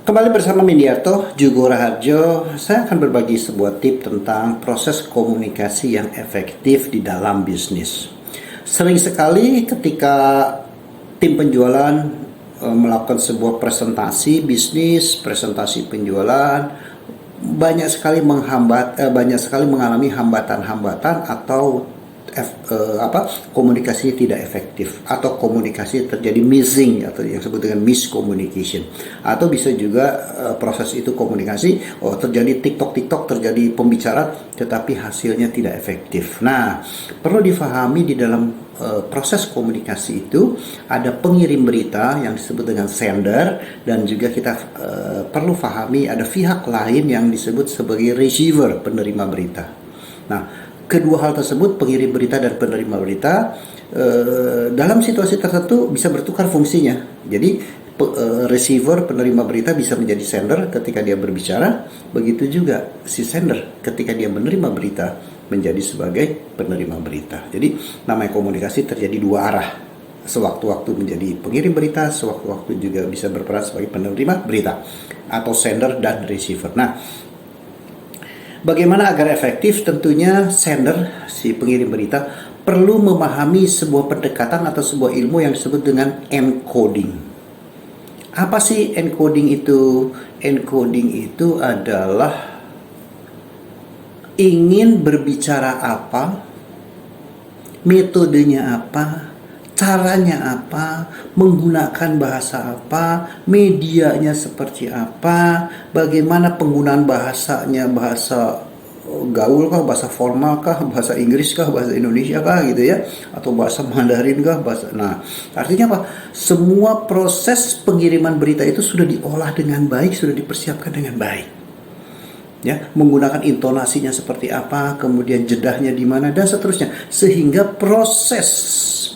Kembali bersama Mindiarto Jugo Raharjo, saya akan berbagi sebuah tip tentang proses komunikasi yang efektif di dalam bisnis. Sering sekali ketika tim penjualan melakukan sebuah presentasi bisnis, presentasi penjualan, banyak sekali mengalami hambatan-hambatan atau komunikasi tidak efektif, atau komunikasi terjadi missing atau yang disebut dengan miscommunication, atau bisa juga proses itu komunikasi terjadi TikTok, terjadi pembicaraan tetapi hasilnya tidak efektif. Nah, perlu difahami di dalam proses komunikasi itu ada pengirim berita yang disebut dengan sender, dan juga kita perlu fahami ada pihak lain yang disebut sebagai receiver, penerima berita. Nah, kedua hal tersebut, pengirim berita dan penerima berita, dalam situasi tertentu bisa bertukar fungsinya. Jadi receiver, penerima berita bisa menjadi sender ketika dia berbicara, begitu juga si sender ketika dia menerima berita menjadi sebagai penerima berita. Jadi namanya komunikasi terjadi dua arah. Sewaktu-waktu menjadi pengirim berita, sewaktu-waktu juga bisa berperan sebagai penerima berita atau sender dan receiver. Nah, bagaimana agar efektif? Tentunya sender, si pengirim berita, perlu memahami sebuah pendekatan atau sebuah ilmu yang disebut dengan encoding. Apa sih encoding itu? Encoding itu adalah ingin berbicara apa, metodenya apa, caranya apa, menggunakan bahasa apa, medianya seperti apa, bagaimana penggunaan bahasanya, bahasa gaul kah, bahasa formal kah, bahasa Inggris kah, bahasa Indonesia kah gitu ya, atau bahasa Mandarin kah, Nah, artinya apa? Semua proses pengiriman berita itu sudah diolah dengan baik, sudah dipersiapkan dengan baik. Ya, menggunakan intonasinya seperti apa, kemudian jedahnya di mana, dan seterusnya, sehingga proses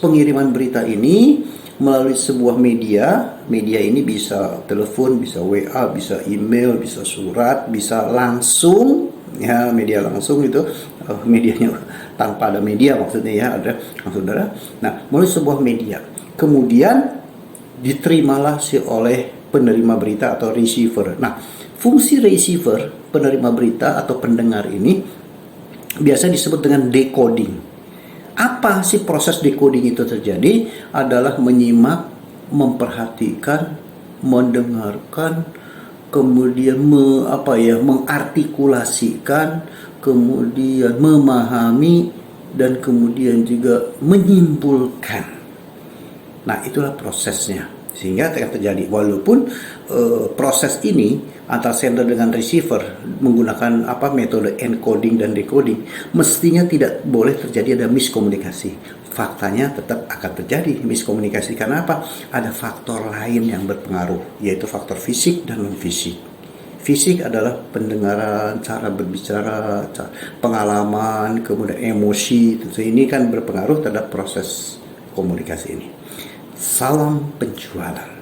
pengiriman berita ini melalui sebuah media ini bisa telepon, bisa WA, bisa email, bisa surat, bisa langsung, ya, media langsung itu, medianya tanpa ada media maksudnya ya, ada saudara. Nah, melalui sebuah media, kemudian diterimalah oleh penerima berita atau receiver. Nah, fungsi receiver, penerima berita atau pendengar ini biasa disebut dengan decoding. Apa sih proses decoding itu terjadi? Adalah menyimak, memperhatikan, mendengarkan, kemudian mengartikulasikan, kemudian memahami, dan kemudian juga menyimpulkan. Nah, itulah prosesnya. Sehingga terjadi, walaupun proses ini antara sender dengan receiver menggunakan metode encoding dan decoding, mestinya tidak boleh terjadi ada miskomunikasi. Faktanya tetap akan terjadi miskomunikasi. Karena apa? Ada faktor lain yang berpengaruh, yaitu faktor fisik dan non fisik. Fisik adalah pendengaran, cara berbicara, pengalaman, kemudian emosi. Tentu ini kan berpengaruh terhadap proses komunikasi ini. Salam penjualan.